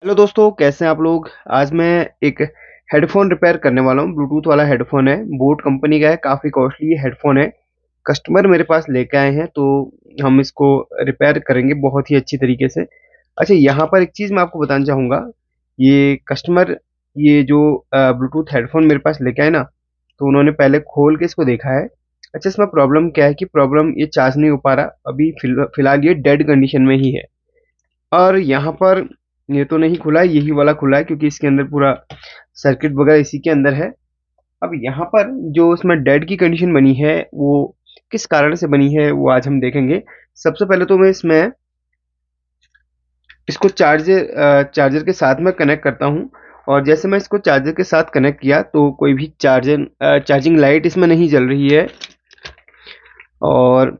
Hello दोस्तों, कैसे हैं आप लोग। आज मैं एक हेडफोन रिपेयर करने वाला हूँ। ब्लूटूथ वाला हेडफोन है, बोट कंपनी का है, काफ़ी कॉस्टली हेडफोन है। कस्टमर मेरे पास लेके आए हैं, तो हम इसको रिपेयर करेंगे बहुत ही अच्छी तरीके से। अच्छा, यहाँ पर एक चीज़ मैं आपको बताना चाहूँगा। ये कस्टमर ये जो ब्लूटूथ हेडफोन मेरे पास लेके आए ना, तो उन्होंने पहले खोल के इसको देखा है। अच्छा, इसमें प्रॉब्लम क्या है कि प्रॉब्लम ये चार्ज नहीं हो पा रहा अभी, फिलहाल ये डेड कंडीशन में ही है। और यहाँ पर ये तो नहीं खुला है, यही वाला खुला है क्योंकि इसके अंदर पूरा सर्किट वगैरह इसी के अंदर है। अब यहाँ पर जो उसमें डेड की कंडीशन बनी है वो किस कारण से बनी है वो आज हम देखेंगे। सबसे पहले तो मैं इसमें इसको चार्जर के साथ में कनेक्ट करता हूँ। और जैसे मैं इसको चार्जर के साथ कनेक्ट किया तो कोई भी चार्जिंग लाइट इसमें नहीं जल रही है। और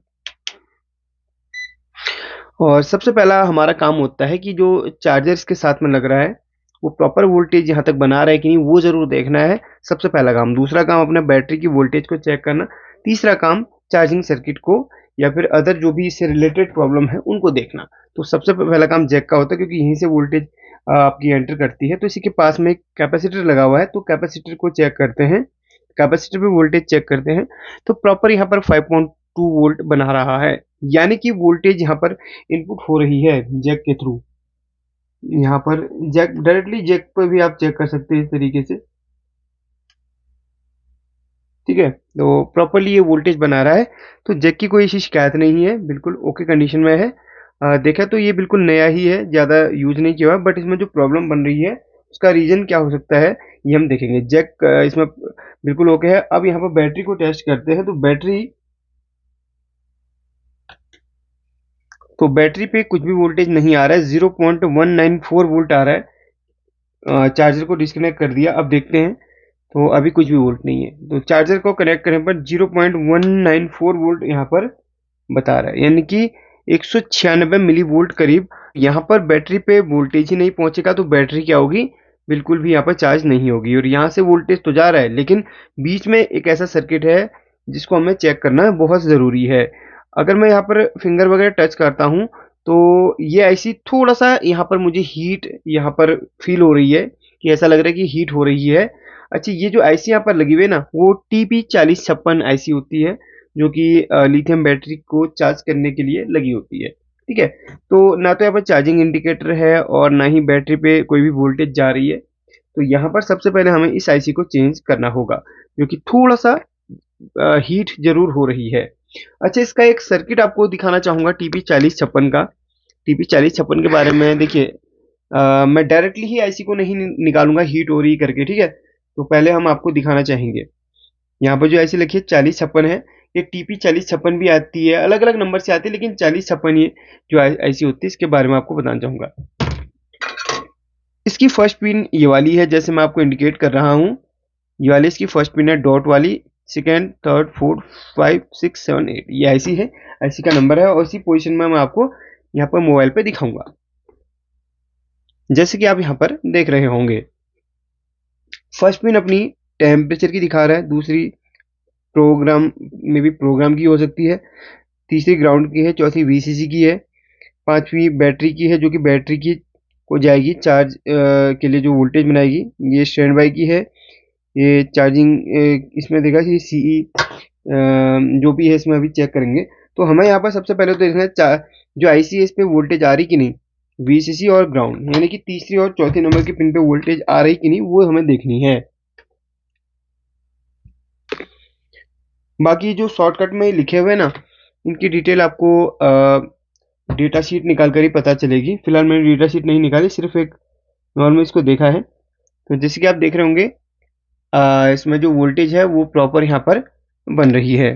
और सबसे पहला हमारा काम होता है कि जो चार्जर इसके साथ में लग रहा है वो प्रॉपर वोल्टेज यहाँ तक बना रहा है कि नहीं, वो ज़रूर देखना है सबसे पहला काम। दूसरा काम अपने बैटरी की वोल्टेज को चेक करना। तीसरा काम चार्जिंग सर्किट को या फिर अदर जो भी इससे रिलेटेड प्रॉब्लम है उनको देखना। तो सबसे पहला काम जैक का होता है, क्योंकि यहीं से वोल्टेज आपकी एंटर करती है। तो इसी के पास में एक कैपेसिटर लगा हुआ है, तो कैपेसिटर को चेक करते हैं, कैपेसिटर पे वोल्टेज चेक करते हैं। तो प्रॉपर यहाँ पर 5.2 वोल्ट बना रहा है, यानी कि वोल्टेज यहाँ पर इनपुट हो रही है जैक के थ्रू। यहाँ पर जैक डायरेक्टली जैक पर भी आप चेक कर सकते हैं इस तरीके से। ठीक है, तो प्रॉपरली ये वोल्टेज बना रहा है। तो जैक की कोई ऐसी शिकायत नहीं है, बिल्कुल ओके कंडीशन में है। देखा तो ये बिल्कुल नया ही है, ज़्यादा यूज नहीं किया हुआ, बट इसमें जो प्रॉब्लम बन रही है उसका रीजन क्या हो सकता है ये हम देखेंगे। जैक इसमें बिल्कुल ओके है। अब यहाँ पर बैटरी को टेस्ट करते हैं। तो बैटरी पे कुछ भी वोल्टेज नहीं आ रहा है, 0.194 वोल्ट आ रहा है। चार्जर को डिस्कनेक्ट कर दिया, अब देखते हैं। तो अभी कुछ भी वोल्ट नहीं है, तो चार्जर को कनेक्ट करने पर 0.194 वोल्ट यहाँ पर बता रहा है, यानी कि 196 मिली वोल्ट करीब। यहाँ पर बैटरी पे वोल्टेज ही नहीं पहुंचेगा तो बैटरी क्या होगी, बिल्कुल भी यहाँ पर चार्ज नहीं होगी। और यहाँ से वोल्टेज तो जा रहा है, लेकिन बीच में एक ऐसा सर्किट है जिसको हमें चेक करना बहुत ज़रूरी है। अगर मैं यहाँ पर फिंगर वगैरह टच करता हूँ तो ये ऐसी थोड़ा सा यहाँ पर मुझे हीट यहाँ पर फील हो रही है, कि ऐसा लग रहा है कि हीट हो रही है। अच्छा, ये जो आईसी यहाँ पर लगी हुई है ना, वो TP4056 आईसी होती है, जो कि लिथियम बैटरी को चार्ज करने के लिए लगी होती है। ठीक है, तो ना तो यहाँ पर चार्जिंग इंडिकेटर है और ना ही बैटरी पे कोई भी वोल्टेज जा रही है। तो यहाँ पर सबसे पहले हमें इस आईसी को चेंज करना होगा, जो कि थोड़ा सा हीट जरूर हो रही है। अच्छा, इसका एक सर्किट आपको दिखाना चाहूँगा TP4056 का। TP4056 के बारे में देखिए, मैं डायरेक्टली ही आईसी को नहीं निकालूंगा हीट हो रही करके। ठीक है, तो पहले हम आपको दिखाना चाहेंगे। यहाँ पर जो आईसी लिखी है 4056 है, ये TP4056 भी आती है, अलग अलग नंबर से आती है, लेकिन 4056 ये जो आईसी होती है इसके बारे में आपको बताना चाहूँगा। इसकी फर्स्ट पिन ये वाली है, जैसे मैं आपको इंडिकेट कर रहा हूँ। ये वाली इसकी फर्स्ट पिन है, डॉट वाली। सेकेंड, थर्ड, फोर्थ, 5, 6, 7, 8 ये आईसी है, आईसी का नंबर है। और इसी पोजीशन में मैं आपको यहाँ पर मोबाइल पे दिखाऊंगा, जैसे कि आप यहाँ पर देख रहे होंगे। फर्स्ट पिन अपनी टेम्परेचर की दिखा रहा है, दूसरी प्रोग्राम में भी प्रोग्राम की हो सकती है, तीसरी ग्राउंड की है, चौथी VCC की है, पांचवी बैटरी की है, जो कि बैटरी की को जाएगी चार्ज के लिए जो वोल्टेज बनाएगी। ये स्टैंड बाई की है, ये चार्जिंग इसमें देखा कि CE जो भी है इसमें अभी चेक करेंगे। तो हमें यहाँ पर सबसे पहले तो देखना है जो आईसी है इस पर वोल्टेज आ रही कि नहीं। VCC और ग्राउंड, यानी कि तीसरी और चौथी नंबर की पिन पे वोल्टेज आ रही कि नहीं, वो हमें देखनी है। बाकी जो शॉर्टकट में लिखे हुए ना, इनकी डिटेल आपको डेटा शीट निकाल कर ही पता चलेगी। फिलहाल मैंने डेटा शीट नहीं निकाली, सिर्फ एक नॉर्मल इसको देखा है। तो जैसे कि आप देख रहे होंगे, इसमें जो वोल्टेज है वो प्रॉपर यहाँ पर बन रही है।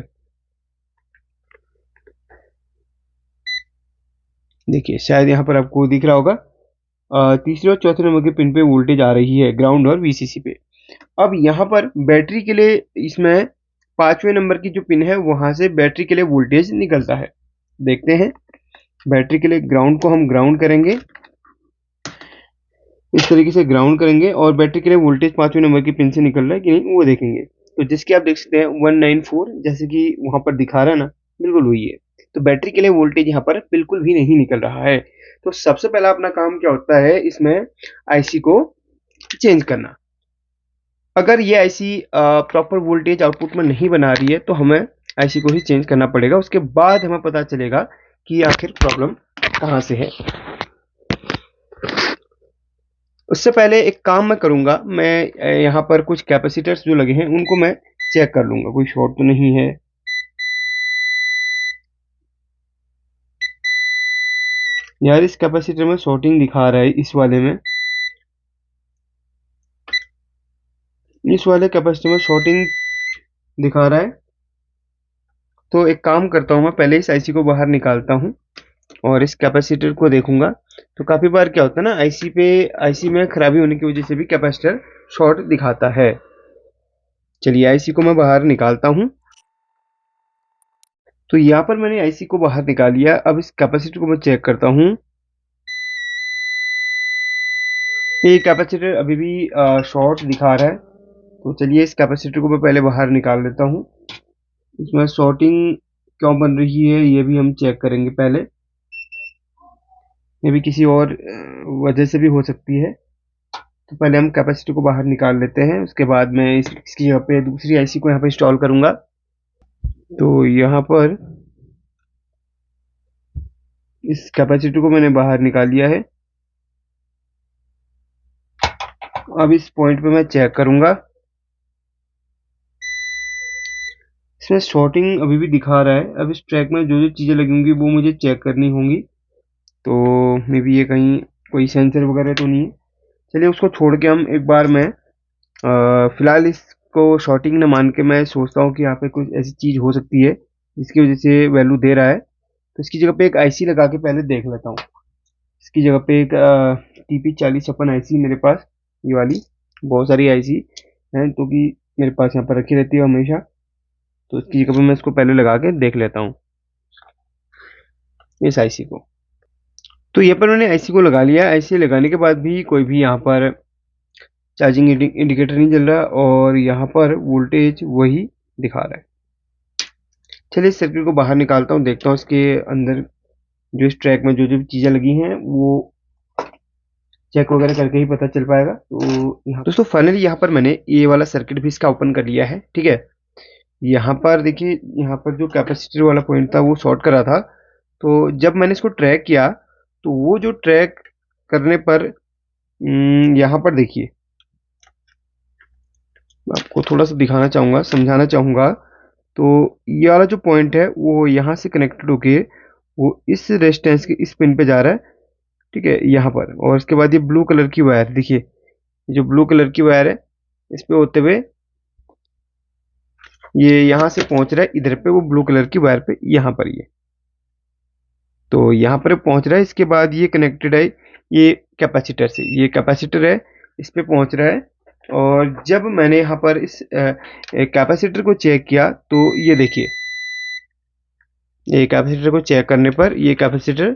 देखिए, शायद यहाँ पर आपको दिख रहा होगा, तीसरे और चौथे नंबर के पिन पे वोल्टेज आ रही है, ग्राउंड और VCC पे। अब यहाँ पर बैटरी के लिए इसमें पांचवें नंबर की जो पिन है वहां से बैटरी के लिए वोल्टेज निकलता है। देखते हैं, बैटरी के लिए ग्राउंड को हम ग्राउंड करेंगे, इस तरीके से ग्राउंड करेंगे, और बैटरी के लिए वोल्टेज पांचवें नंबर की पिन से निकल रहा है कि नहीं वो देखेंगे। तो जिसकी आप देख सकते हैं 194, जैसे कि वहां पर दिखा रहा है ना, बिल्कुल वही है। तो बैटरी के लिए वोल्टेज यहाँ पर बिल्कुल भी नहीं निकल रहा है। तो सबसे पहला अपना काम क्या होता है, इसमें आईसी को चेंज करना। अगर ये आईसी प्रॉपर वोल्टेज आउटपुट में नहीं बना रही है तो हमें आईसी को ही चेंज करना पड़ेगा। उसके बाद हमें पता चलेगा कि आखिर प्रॉब्लम कहाँ से है। उससे पहले एक काम मैं करूंगा, मैं यहाँ पर कुछ कैपेसिटर्स जो लगे हैं उनको मैं चेक कर लूंगा, कोई शॉर्ट तो नहीं है। यार इस कैपेसिटर में शॉर्टिंग दिखा रहा है, इस वाले में, इस वाले कैपेसिटर में शॉर्टिंग दिखा रहा है। तो एक काम करता हूँ, मैं पहले इस आईसी को बाहर निकालता हूँ और इस कैपेसिटर को देखूंगा। तो काफ़ी बार क्या होता है ना, आईसी में खराबी होने की वजह से भी कैपेसिटर शॉर्ट दिखाता है। चलिए आईसी को मैं बाहर निकालता हूँ। तो यहाँ पर मैंने आईसी को बाहर निकाल लिया। अब इस कैपेसिटर को मैं चेक करता हूँ। ये कैपेसिटर अभी भी शॉर्ट दिखा रहा है। तो चलिए इस कैपेसिटर को मैं पहले बाहर निकाल लेता हूँ। इसमें शॉर्टिंग क्यों बन रही है ये भी हम चेक करेंगे पहले। ये भी किसी और वजह से भी हो सकती है। तो पहले हम कैपेसिटर को बाहर निकाल लेते हैं, उसके बाद मैं इसकी जगह पे दूसरी आईसी को यहाँ पे इंस्टॉल करूँगा। तो यहाँ पर इस कैपेसिटर को मैंने बाहर निकाल लिया है। अब इस पॉइंट पे मैं चेक करूँगा। इसमें शॉर्टिंग अभी भी दिखा रहा है। अब इस ट्रैक में जो जो चीज़ें लगी होंगी वो मुझे चेक करनी होंगी। तो मे बी ये कहीं कोई सेंसर वगैरह तो नहीं है। चलिए उसको छोड़ के हम एक बार मैं फिलहाल इसको शॉर्टिंग न मान के मैं सोचता हूँ कि यहाँ पे कुछ ऐसी चीज़ हो सकती है जिसकी वजह से वैल्यू दे रहा है। तो इसकी जगह पे एक आईसी लगा के पहले देख लेता हूँ। इसकी जगह पे एक TP4056 आईसी मेरे पास, ये वाली, बहुत सारी आईसी हैं तो कि मेरे पास यहाँ पर रखी रहती है हमेशा। तो इसकी जगह पे मैं इसको पहले लगा के देख लेता हूँ, इस आईसी को। तो यहाँ पर मैंने आईसी को लगा लिया। आईसी लगाने के बाद भी कोई भी यहाँ पर चार्जिंग इंडिकेटर नहीं जल रहा और यहाँ पर वोल्टेज वही दिखा रहा है। चलिए इस सर्किट को बाहर निकालता हूँ, देखता हूँ इसके अंदर जो इस ट्रैक में जो जो चीज़ें लगी हैं वो चेक वगैरह करके ही पता चल पाएगा। तो यहाँ दोस्तों फाइनली यहाँ पर मैंने ये वाला सर्किट भी इसका ओपन कर लिया है। ठीक है, यहाँ पर देखिए, यहाँ पर जो कैपेसिटर वाला पॉइंट था वो शॉर्ट कर रहा था। तो जब मैंने इसको ट्रैक किया तो वो जो ट्रैक करने पर यहाँ पर देखिए, आपको थोड़ा सा दिखाना चाहूँगा, समझाना चाहूँगा। तो ये वाला जो पॉइंट है वो यहाँ से कनेक्टेड होके वो इस रेजिस्टेंस के इस पिन पे जा रहा है। ठीक है, यहाँ पर, और इसके बाद ये ब्लू कलर की वायर देखिए, जो ब्लू कलर की वायर है इस पे होते हुए ये यहाँ से पहुंच रहा है इधर पे, वो ब्लू कलर की वायर पे यहाँ पर, ये तो यहाँ पर पहुंच रहा है। इसके बाद ये कनेक्टेड है ये कैपेसिटर से, ये कैपेसिटर है, इस पे पहुंच रहा है। और जब मैंने यहाँ पर इस कैपेसिटर को चेक किया तो ये देखिए, ये कैपेसिटर को चेक करने पर ये कैपेसिटर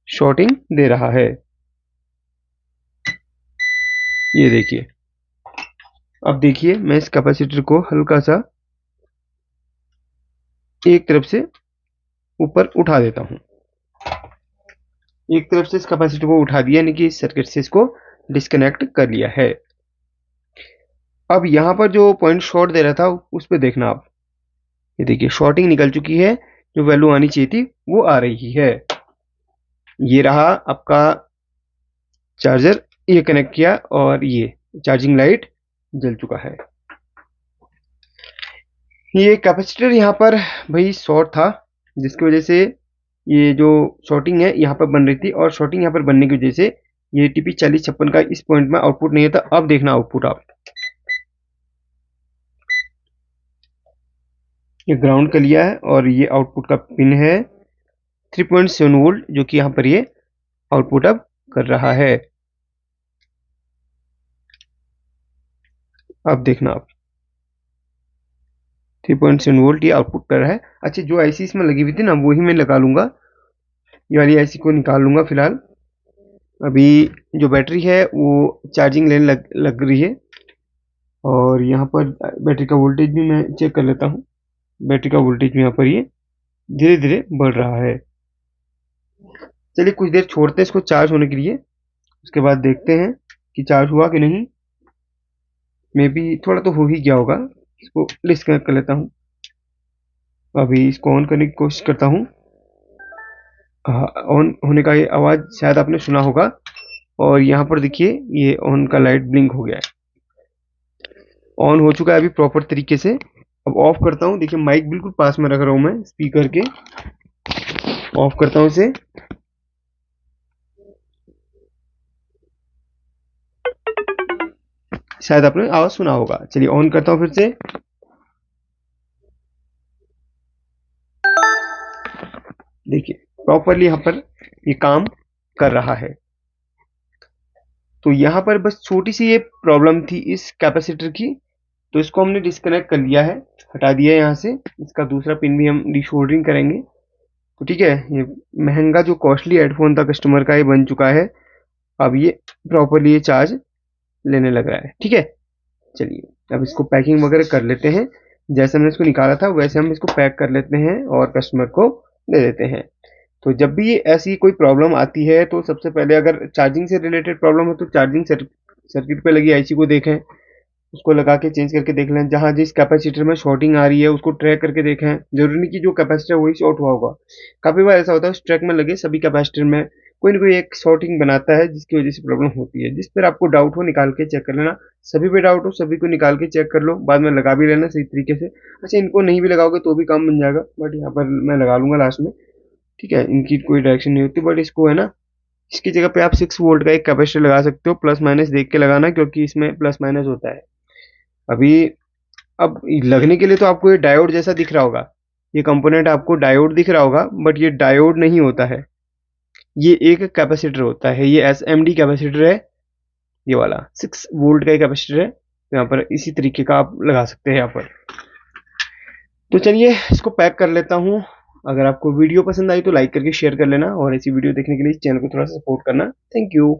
शॉर्टिंग दे रहा है। ये देखिए, अब देखिए मैं इस कैपेसिटर को हल्का सा एक तरफ से ऊपर उठा देता हूँ। एक तरफ से इस कैपेसिटर को उठा दिया, यानी कि इस सर्किट से इसको डिस्कनेक्ट कर लिया है। अब यहाँ पर जो पॉइंट शॉर्ट दे रहा था उस पर देखना आप, ये देखिए शॉर्टिंग निकल चुकी है, जो वैल्यू आनी चाहिए थी वो आ रही है। ये रहा आपका चार्जर, ये कनेक्ट किया और ये चार्जिंग लाइट जल चुका है। ये कैपेसिटर यहाँ पर भाई शॉर्ट था, जिसकी वजह से ये जो शॉर्टिंग है यहाँ पर बन रही थी, और शॉर्टिंग यहाँ पर बनने की वजह से ये TP4056 का इस पॉइंट में आउटपुट नहीं था। अब देखना आउटपुट आप, ये ग्राउंड कर लिया है और ये आउटपुट का पिन है 3.7 वोल्ट, जो कि यहाँ पर ये आउटपुट अब कर रहा है। अब देखना आप, 3.7 वोल्ट ये आउटपुट कर रहा है। अच्छा, जो आईसी इसमें लगी हुई थी ना वही मैं लगा लूंगा, ये वाली आईसी को निकाल लूंगा फिलहाल। अभी जो बैटरी है वो चार्जिंग लेने लग रही है, और यहाँ पर बैटरी का वोल्टेज भी मैं चेक कर लेता हूँ। बैटरी का वोल्टेज भी यहाँ पर ये धीरे धीरे बढ़ रहा है। चलिए कुछ देर छोड़ते हैं इसको चार्ज होने के लिए, उसके बाद देखते हैं कि चार्ज हुआ कि नहीं। मे बी थोड़ा तो हो ही गया होगा। इसको डिस्कनेक्ट कर लेता हूँ। अभी इसको ऑन करने की कोशिश करता हूँ। ऑन होने का ये आवाज़ शायद आपने सुना होगा, और यहाँ पर देखिए ये ऑन का लाइट ब्लिंक हो गया है। ऑन हो चुका है अभी प्रॉपर तरीके से। अब ऑफ करता हूँ। देखिए माइक बिल्कुल पास में रख रहा हूँ मैं स्पीकर के। ऑफ करता हूँ इसे। शायद आपने आवाज सुना होगा। चलिए ऑन करता हूँ फिर से। देखिए प्रॉपरली यहाँ पर ये काम कर रहा है। तो यहाँ पर बस छोटी सी ये प्रॉब्लम थी इस कैपेसिटर की, तो इसको हमने डिस्कनेक्ट कर लिया है, हटा दिया है यहाँ से। इसका दूसरा पिन भी हम डिशोल्डरिंग करेंगे। तो ठीक है, ये महंगा जो कॉस्टली हेडफोन था कस्टमर का, ये बन चुका है। अब ये प्रॉपरली ये चार्ज लेने लग रहा है। ठीक है, चलिए अब इसको पैकिंग वगैरह कर लेते हैं। जैसे हमने इसको निकाला था वैसे हम इसको पैक कर लेते हैं और कस्टमर को दे देते हैं। तो जब भी ऐसी कोई प्रॉब्लम आती है तो सबसे पहले अगर चार्जिंग से रिलेटेड प्रॉब्लम है तो चार्जिंग सर्किट पे लगी आईसी को देखें, उसको लगा के चेंज करके देख लें। जहाँ जिस कैपेसिटर में शॉर्टिंग आ रही है उसको ट्रैक करके देखें। जरूरी नहीं कि जो कैपेसिटर वही शॉर्ट हुआ होगा। काफ़ी बार ऐसा होता है उस ट्रैक में लगे सभी कैपेसिटर में कोई ना कोई एक शॉर्टिंग बनाता है जिसकी वजह से प्रॉब्लम होती है। जिस पर आपको डाउट हो निकाल के चेक कर लेना। सभी पे डाउट हो सभी को निकाल के चेक कर लो, बाद में लगा भी लेना सही तरीके से। अच्छा इनको नहीं भी लगाओगे तो भी काम बन जाएगा, बट यहाँ पर मैं लगा लूंगा लास्ट में। ठीक है, इनकी कोई डायरेक्शन नहीं होती, बट इसको है ना, इसकी जगह पे आप 6 वोल्ट का एक कैपेसिटर लगा सकते हो। प्लस माइनस देख के लगाना क्योंकि इसमें प्लस माइनस होता है। अभी अब लगने के लिए तो आपको ये डायोड जैसा दिख रहा होगा, ये कंपोनेंट आपको डायोड दिख रहा होगा, बट ये डायोड नहीं होता है, ये एक कैपेसिटर होता है। ये एसएमडी कैपेसिटर है, ये वाला 6 वोल्ट का कैपेसिटर है। यहाँ पर इसी तरीके का आप लगा सकते हैं यहाँ पर। तो चलिए इसको पैक कर लेता हूँ। अगर आपको वीडियो पसंद आई तो लाइक करके शेयर कर लेना, और ऐसी वीडियो देखने के लिए चैनल को थोड़ा सा सपोर्ट करना। Thank you.